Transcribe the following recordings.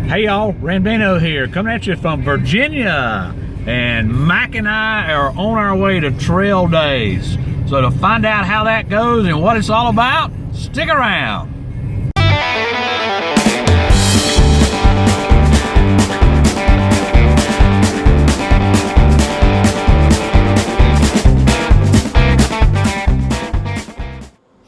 Hey y'all, Randino here, coming at you from Virginia. And Mac and I are on our way to Trail Days. So to find out how that goes and what it's all about, stick around.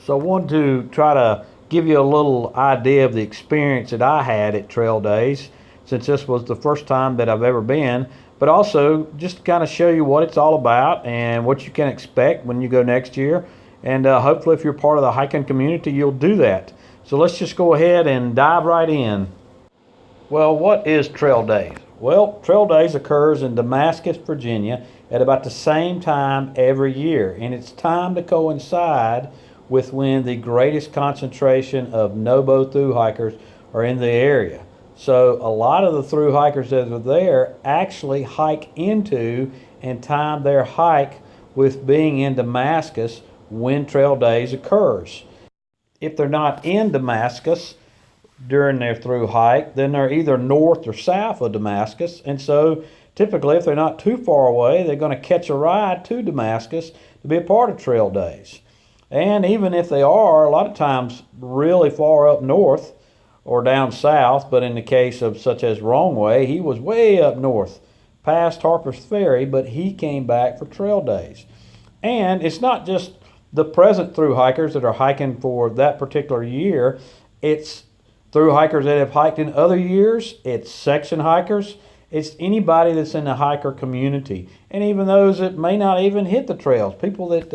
So I wanted to try to give you a little idea of the experience that I had at Trail Days, since this was the first time that I've ever been, but also just to kind of show you what it's all about and what you can expect when you go next year. And hopefully if you're part of the hiking community, you'll do that. So let's just go ahead and dive right in. Well, what is Trail Days? Well, Trail Days occurs in Damascus, Virginia at about the same time every year, and it's timed to coincide with when the greatest concentration of no-bow thru hikers are in the area. So a lot of the thru hikers that are there actually hike into and time their hike with being in Damascus when Trail Days occurs. If they're not in Damascus during their thru hike, then they're either north or south of Damascus, and so typically if they're not too far away, they're going to catch a ride to Damascus to be a part of Trail Days. And even if they are, a lot of times really far up north or down south, but in the case of such as Wrongway, he was way up north past Harper's Ferry, but he came back for Trail Days. And it's not just the present thru hikers that are hiking for that particular year. It's thru hikers that have hiked in other years. It's section hikers. It's anybody that's in the hiker community, and even those that may not even hit the trails, people that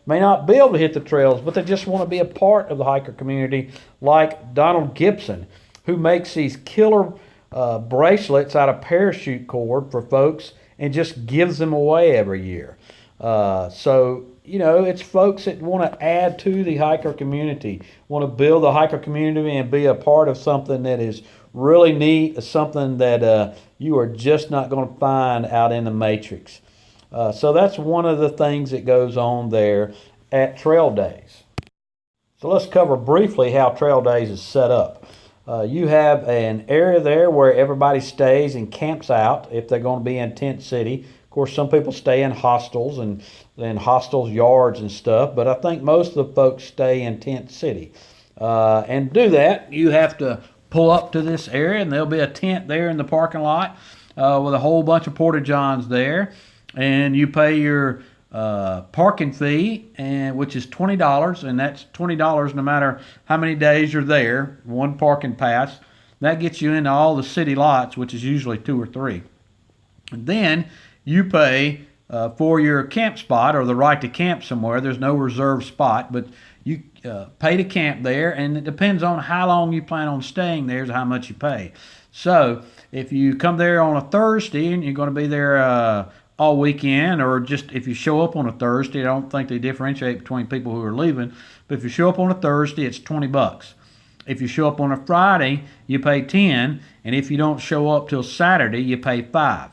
may not be able to hit the trails, but they just want to be a part of the hiker community, like Donald Gibson, who makes these killer bracelets out of parachute cord for folks and just gives them away every year. So, you know, it's folks that want to add to the hiker community, want to build the hiker community and be a part of something that is really neat, something that you are just not going to find out in the matrix. So that's one of the things that goes on there at Trail Days. So let's cover briefly how Trail Days is set up. You have an area there where everybody stays and camps out if they're going to be in Tent City. Of course, some people stay in hostels and hostels yards and stuff, but I think most of the folks stay in Tent City. And to do that, you have to pull up to this area, and there'll be a tent there in the parking lot with a whole bunch of porta-johns there, and you pay your parking fee, which is $20, and that's $20 no matter how many days you're there, one parking pass. That gets you into all the city lots, which is usually 2 or 3. And then you pay for your camp spot or the right to camp somewhere. There's no reserved spot, but you pay to camp there, and it depends on how long you plan on staying there is how much you pay. So if you come there on a Thursday and you're going to be there all weekend, or just if you show up on a Thursday, I don't think they differentiate between people who are leaving, but if you show up on a Thursday, it's $20. If you show up on a Friday, you pay $10, and if you don't show up till Saturday, you pay $5.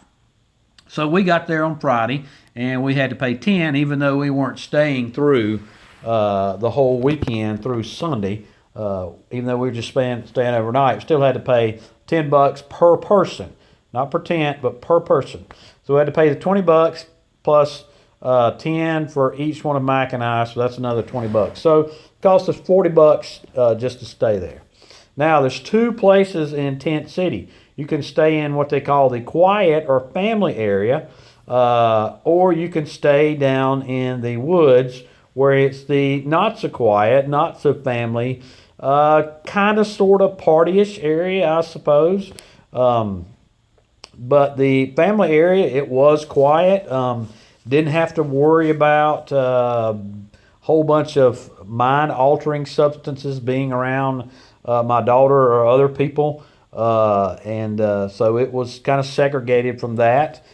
So we got there on Friday, and we had to pay $10, even though we weren't staying through the whole weekend through Sunday. Even though we were just staying overnight, we still had to pay $10 per person, not per tent, but per person. So we had to pay the $20 plus 10 for each one of Mike and I, so that's another $20. So it cost us $40 just to stay there. Now there's 2 places in Tent City. You can stay in what they call the quiet or family area, or you can stay down in the woods where it's the not so quiet, not so family, kind of sort of partyish area, I suppose. But the family area, it was quiet. Didn't have to worry about a whole bunch of mind-altering substances being around my daughter or other people. So it was kind of segregated from that.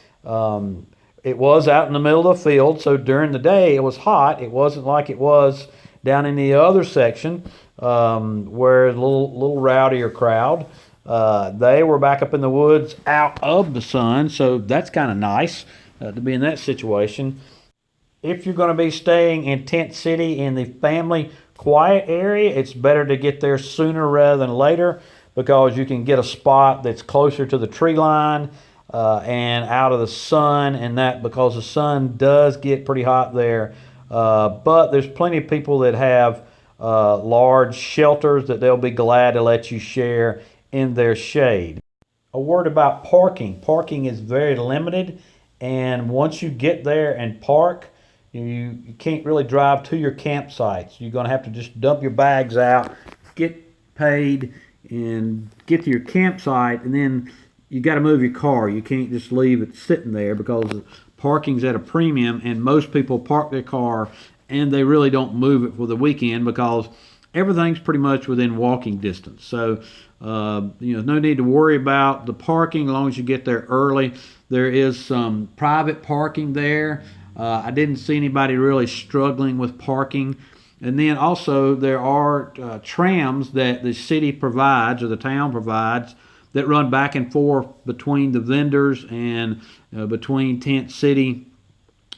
It was out in the middle of the field, so during the day it was hot. It wasn't like it was down in the other section where a little rowdier crowd. They were back up in the woods out of the sun, so that's kind of nice to be in that situation. If you're going to be staying in Tent City in the family quiet area, it's better to get there sooner rather than later, because you can get a spot that's closer to the tree line and out of the sun, and that because the sun does get pretty hot there. But there's plenty of people that have large shelters that they'll be glad to let you share in their shade. A word about parking. Parking is very limited, and once you get there and park, you can't really drive to your campsites. You're going to have to just dump your bags out, get paid, and get to your campsite, and then you got to move your car. You can't just leave it sitting there because parking's at a premium, and most people park their car and they really don't move it for the weekend because everything's pretty much within walking distance. So no need to worry about the parking as long as you get there early. There is some private parking there. I didn't see anybody really struggling with parking. And then also there are trams that the city provides or the town provides that run back and forth between the vendors and between Tent City.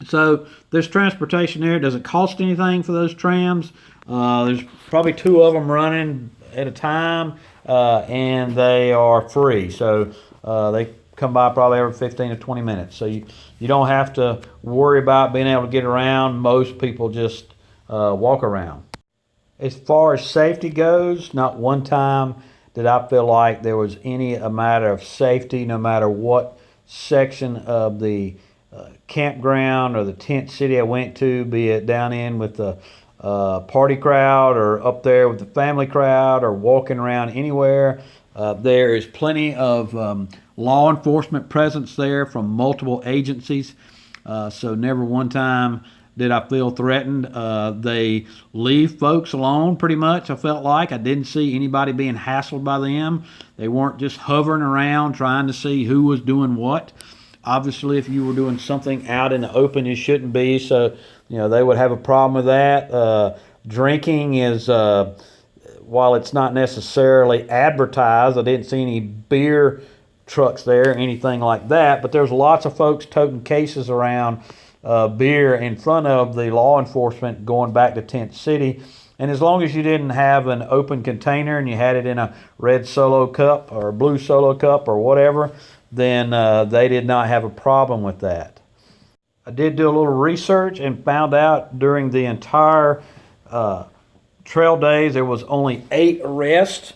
So there's transportation there. It doesn't cost anything for those trams. There's probably 2 of them running at a time, and they are free. So they come by probably every 15 to 20 minutes. So you don't have to worry about being able to get around. Most people just walk around. As far as safety goes, not one time did I feel like there was any matter of safety, no matter what section of the campground or the tent city I went to, be it down in with the party crowd or up there with the family crowd or walking around anywhere. There is plenty of law enforcement presence there from multiple agencies. So never one time did I feel threatened. They leave folks alone pretty much, I felt like. I didn't see anybody being hassled by them. They weren't just hovering around trying to see who was doing what. Obviously, if you were doing something out in the open, you shouldn't be. So, they would have a problem with that. Drinking is, while it's not necessarily advertised, I didn't see any beer trucks there, anything like that. But there's lots of folks toting cases around beer in front of the law enforcement going back to Tent City. And as long as you didn't have an open container and you had it in a red Solo cup or a blue Solo cup or whatever, then they did not have a problem with that. I did do a little research and found out during the entire trail days there was only 8 arrests,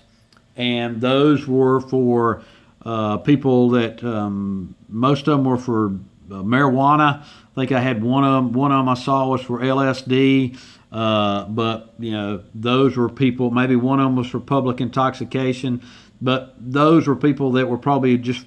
and those were for people that most of them were for marijuana. I think I had one of them I saw was for LSD, but those were people. Maybe one of them was for public intoxication, but those were people that were probably just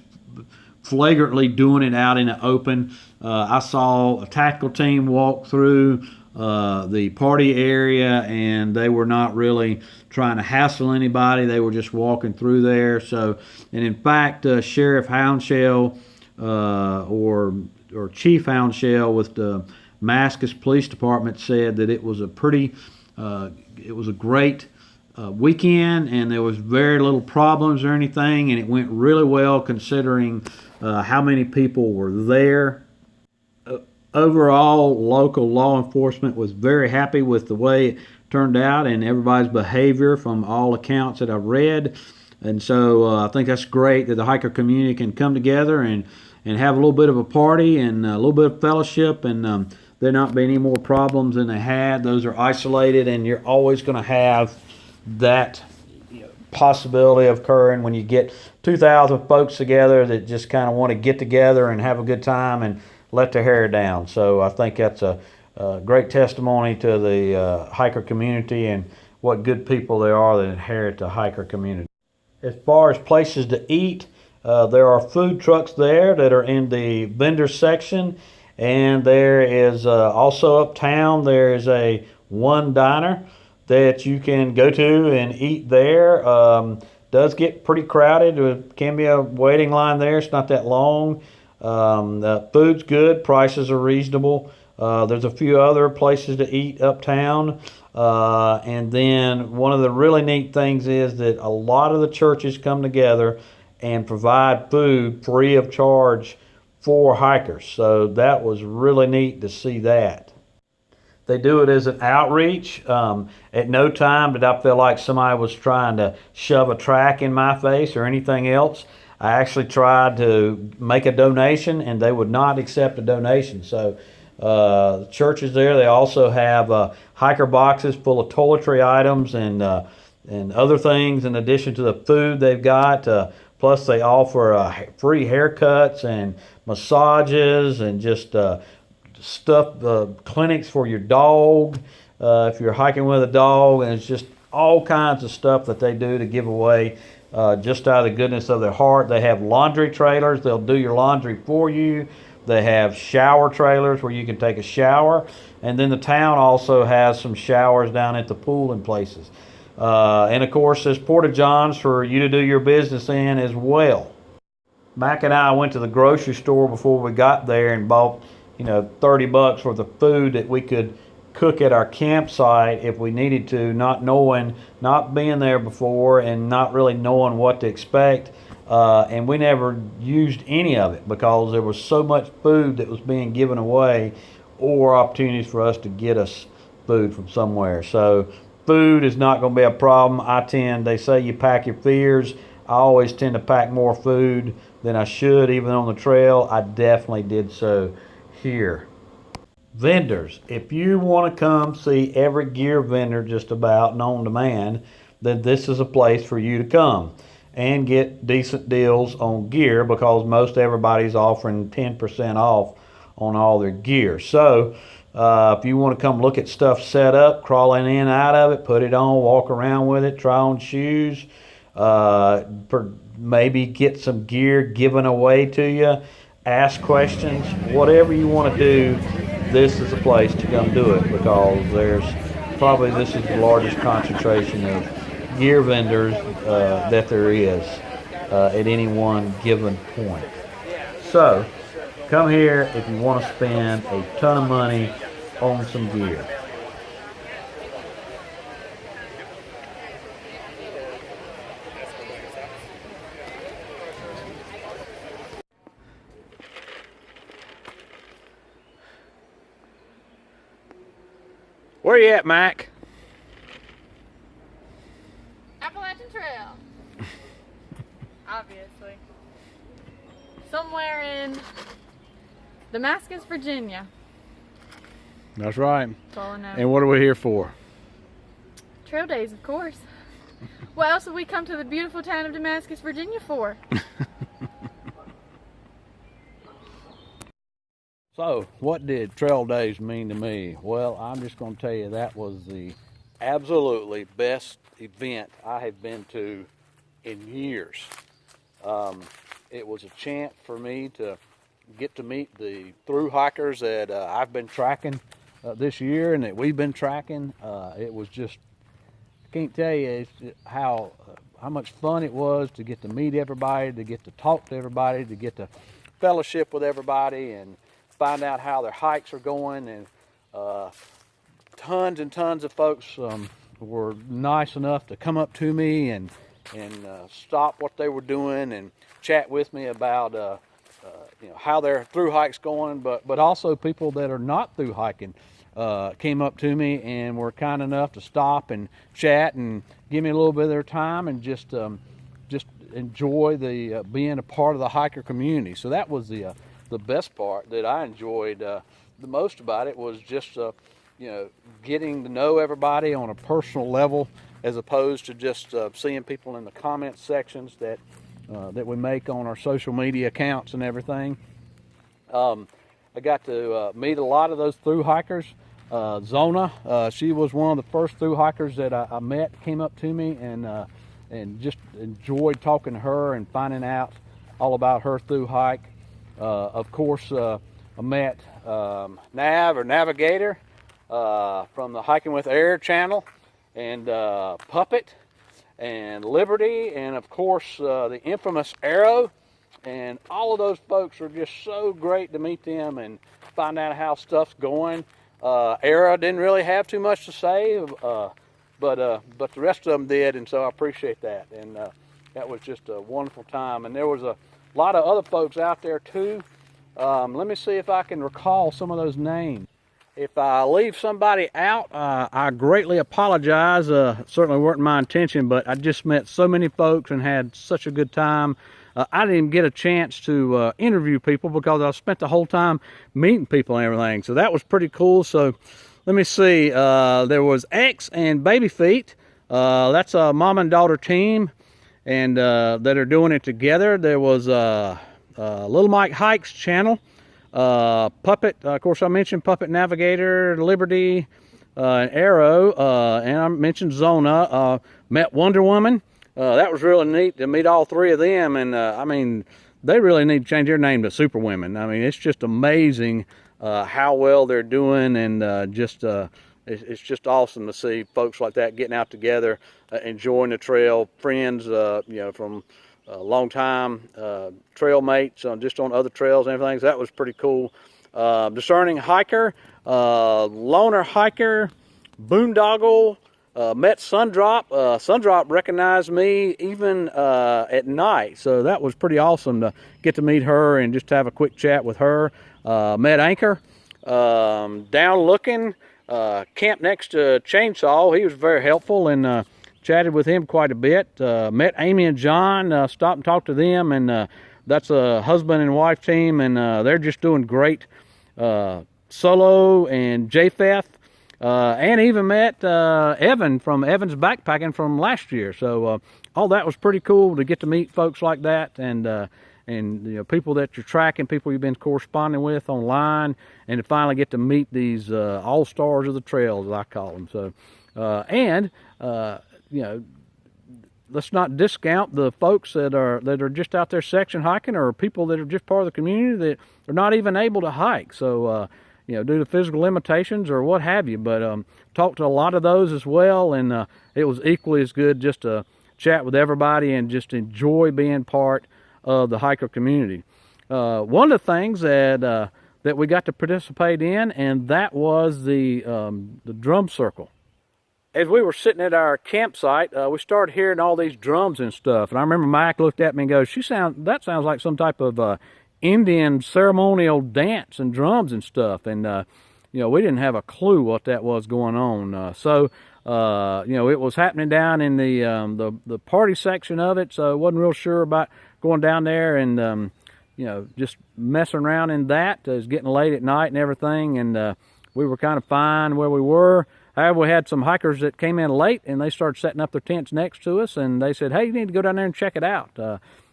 flagrantly doing it out in the open. I saw a tactical team walk through the party area, and they were not really trying to hassle anybody. They were just walking through there. So, and in fact, Sheriff Houndshell or Chief Houndshell with the Damascus Police Department said that it was a great weekend, and there was very little problems or anything, and it went really well considering how many people were there. Overall, local law enforcement was very happy with the way it turned out and everybody's behavior from all accounts that I've read. And so I think that's great that the hiker community can come together and have a little bit of a party and a little bit of fellowship, and there not be any more problems than they had. Those are isolated, and you're always going to have that possibility of occurring when you get 2,000 folks together that just kind of want to get together and have a good time and let their hair down. So I think that's a great testimony to the hiker community and what good people there are that inherit the hiker community. As far as places to eat, there are food trucks there that are in the vendor section, and there is also uptown there is a One Diner that you can go to and eat there. Does get pretty crowded. It can be a waiting line there. It's not that long. The food's good. Prices are reasonable. There's a few other places to eat uptown. And then one of the really neat things is that a lot of the churches come together and provide food free of charge for hikers. So that was really neat to see that. They do it as an outreach. At no time did I feel like somebody was trying to shove a track in my face or anything else. I actually tried to make a donation, and they would not accept a donation. So the church is there. They also have hiker boxes full of toiletry items and other things in addition to the food they've got. Plus, they offer free haircuts and massages and just stuff, clinics for your dog if you're hiking with a dog, and it's just all kinds of stuff that they do to give away just out of the goodness of their heart. They have laundry trailers. They'll do your laundry for you. They have shower trailers where you can take a shower, and then the town also has some showers down at the pool and places. And of course, there's porta johns for you to do your business in as well. Mac and I went to the grocery store before we got there and bought, $30 worth of food that we could cook at our campsite if we needed to, not being there before and not really knowing what to expect. And we never used any of it because there was so much food that was being given away or opportunities for us to get us food from somewhere. So food is not going to be a problem. They say you pack your fears. I always tend to pack more food than I should, even on the trail. I definitely did so here. Vendors. If you want to come see every gear vendor just about and on demand, then this is a place for you to come and get decent deals on gear because most everybody's offering 10% off on all their gear. So if you want to come look at stuff set up, crawling in and out of it, put it on, walk around with it, try on shoes, maybe get some gear given away to you, ask questions, whatever you want to do, this is a place to come do it because this is the largest concentration of gear vendors that there is at any one given point. So come here if you want to spend a ton of money on some gear. Where you at, Mac? Appalachian Trail. Obviously. Somewhere in Damascus, Virginia. That's right. That's all I know. And what are we here for? Trail days, of course. What else would we come to the beautiful town of Damascus, Virginia for? So, what did trail days mean to me? Well, I'm just going to tell you that was the absolutely best event I have been to in years. It was a chance for me to get to meet the thru hikers that I've been tracking this year and that we've been tracking. It was just, I can't tell you how much fun it was to get to meet everybody, to get to talk to everybody, to get to fellowship with everybody and find out how their hikes are going. And tons and tons of folks were nice enough to come up to me and stop what they were doing and chat with me about how their thru hike's going, but also people that are not thru hiking came up to me and were kind enough to stop and chat and give me a little bit of their time and just enjoy the being a part of the hiker community. So that was the best part that I enjoyed the most about it was just getting to know everybody on a personal level as opposed to just seeing people in the comment sections that we make on our social media accounts and everything. I got to meet a lot of those thru hikers. Zona, she was one of the first thru hikers that I met, came up to me and just enjoyed talking to her and finding out all about her thru hike. Of course, I met Navigator from the Hiking with Air channel, and Puppet, and Liberty, and of course the infamous Arrow. And all of those folks are just so great to meet them and find out how stuff's going. Arrow didn't really have too much to say, but the rest of them did, and so I appreciate that. And that was just a wonderful time. And there was a lot of other folks out there too. Let me see if I can recall some of those names. If I leave somebody out, I greatly apologize. Certainly weren't my intention, but I just met so many folks and had such a good time. I didn't even get a chance to interview people because I spent the whole time meeting people and everything. So that was pretty cool. So let me see. There was X and Baby Feet. That's a mom and daughter team, and that are doing it together. There was Little Mike Hikes channel. Puppet, of course I mentioned Puppet Navigator, Liberty, Arrow, and I mentioned Zona. Met Wonder Woman. That was really neat to meet all three of them, and I mean, they really need to change their name to Super Women. I mean, it's just amazing how well they're doing, and it's just awesome to see folks like that getting out together, enjoying the trail, friends, you know, from long time trail mates just on other trails and everything. So that was pretty cool. Discerning hiker, loner hiker, boondoggle, met Sundrop. Sundrop recognized me even at night, so that was pretty awesome to get to meet her and just have a quick chat with her. Met Anchor, down looking, camped next to Chainsaw. He was very helpful, and chatted with him quite a bit. Met Amy and John, stopped and talked to them, and that's a husband and wife team, and they're just doing great. Solo and Japheth, and even met Evan from Evan's Backpacking from last year. So all that was pretty cool to get to meet folks like that, and you know, people that you're tracking, people you've been corresponding with online, and to finally get to meet these all-stars of the trails, as I call them. So you know, let's not discount the folks that are just out there section hiking, or people that are just part of the community that are not even able to hike. So you know, due to physical limitations or what have you. But talked to a lot of those as well, and it was equally as good just to chat with everybody and just enjoy being part of the hiker community. One of the things that we got to participate in, and that was the drum circle. As we were sitting at our campsite, we started hearing all these drums and stuff. And I remember Mike looked at me and goes, that sounds like some type of Indian ceremonial dance and drums and stuff. And, you know, we didn't have a clue what that was going on. So, you know, it was happening down in the party section of it. So I wasn't real sure about going down there and, you know, just messing around in that. It was getting late at night and everything. And we were kind of fine where we were. However, we had some hikers that came in late, and they started setting up their tents next to us, and they said, "Hey, you need to go down there and check it out.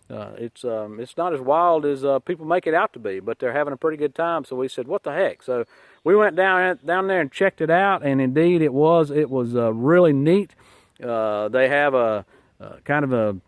It's not as wild as people make it out to be, but they're having a pretty good time." So we said, "What the heck?" So we went down there and checked it out, and indeed it was really neat. They have a kind of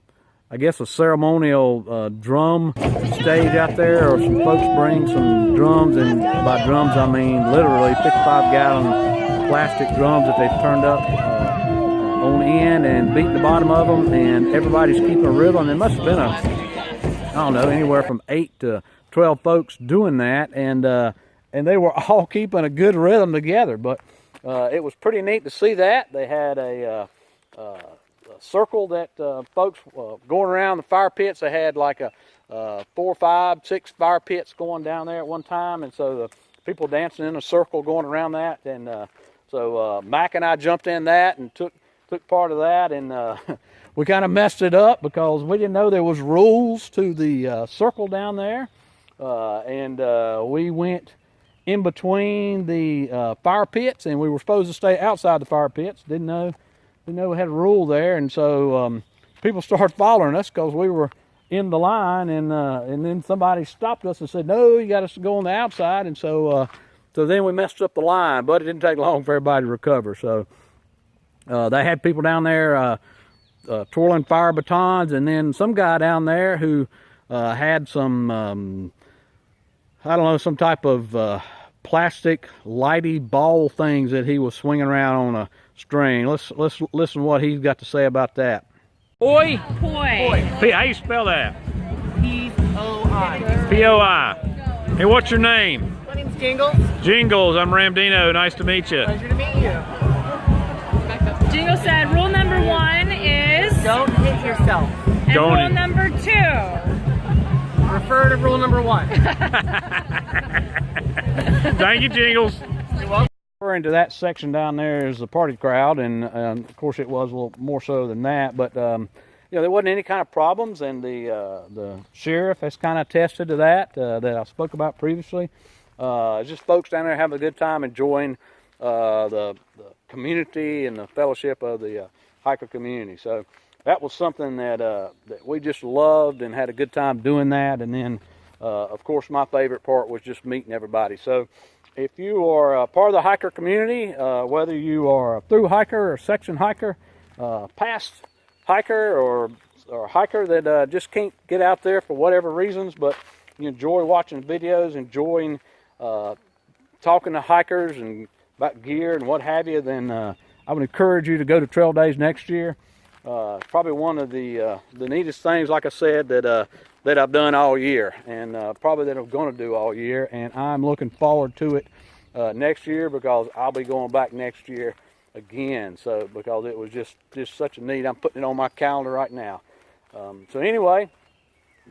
I guess a ceremonial drum stage out there, or some folks bring some drums, and by drums I mean literally 55-gallon plastic drums that they've turned up on end and beating the bottom of them, and everybody's keeping a rhythm. There must have been I don't know, anywhere from 8 to 12 folks doing that, and they were all keeping a good rhythm together. But it was pretty neat to see that. They had a circle that folks going around the fire pits. They had like 4, 5, 6 fire pits going down there at one time, and so the people dancing in a circle going around that. And so Mac and I jumped in that and took part of that, and we kind of messed it up because we didn't know there was rules to the circle down there, and we went in between the fire pits, and we were supposed to stay outside the fire pits. Didn't know we had a rule there, and so people started following us because we were in the line, and then somebody stopped us and said, "No, you got us to go on the outside," and so then we messed up the line, but it didn't take long for everybody to recover. So they had people down there twirling fire batons, and then some guy down there who had some, I don't know, some type of plastic lighty ball things that he was swinging around on a string. Let's listen to what he's got to say about that. Poi? Poi. How you spell that? P-O-I. P-O-I. Hey, what's your name? My name's Jingles. Jingles, I'm Ramdino. Nice to meet you. Pleasure to meet you. Jingles said rule number 1 is Don't hit yourself. and Don't rule hit. number 2. Refer to rule number 1. Thank you, Jingles. You're welcome. Into that section down there is the party crowd, and of course it was a little more so than that. But there wasn't any kind of problems, and the sheriff has kind of attested to that that I spoke about previously. Just folks down there having a good time, enjoying the community and the fellowship of the hiker community. So that was something that we just loved and had a good time doing that. And then, of course, my favorite part was just meeting everybody. So if you are a part of the hiker community, whether you are a thru hiker or section hiker, past hiker or a hiker that just can't get out there for whatever reasons, but you enjoy watching videos, enjoying talking to hikers and about gear and what have you, then I would encourage you to go to Trail Days next year. Probably one of the neatest things, like I said, that I've done all year, and probably that I'm going to do all year, and I'm looking forward to it next year, because I'll be going back next year again. So because it was just such a neat, I'm putting it on my calendar right now. So anyway,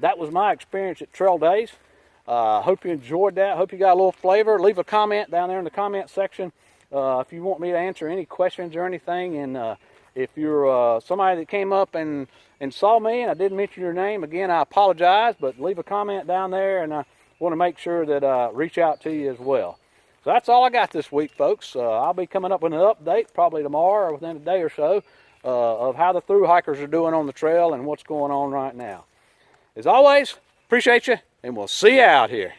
that was my experience at Trail Days. Hope you enjoyed that. Hope you got a little flavor. Leave a comment down there in the comment section if you want me to answer any questions or anything. And if you're somebody that came up and saw me and I didn't mention your name, again, I apologize, but leave a comment down there, and I want to make sure that I reach out to you as well. So that's all I got this week, folks. I'll be coming up with an update probably tomorrow or within a day or so of how the thru hikers are doing on the trail and what's going on right now. As always, appreciate you, and we'll see you out here.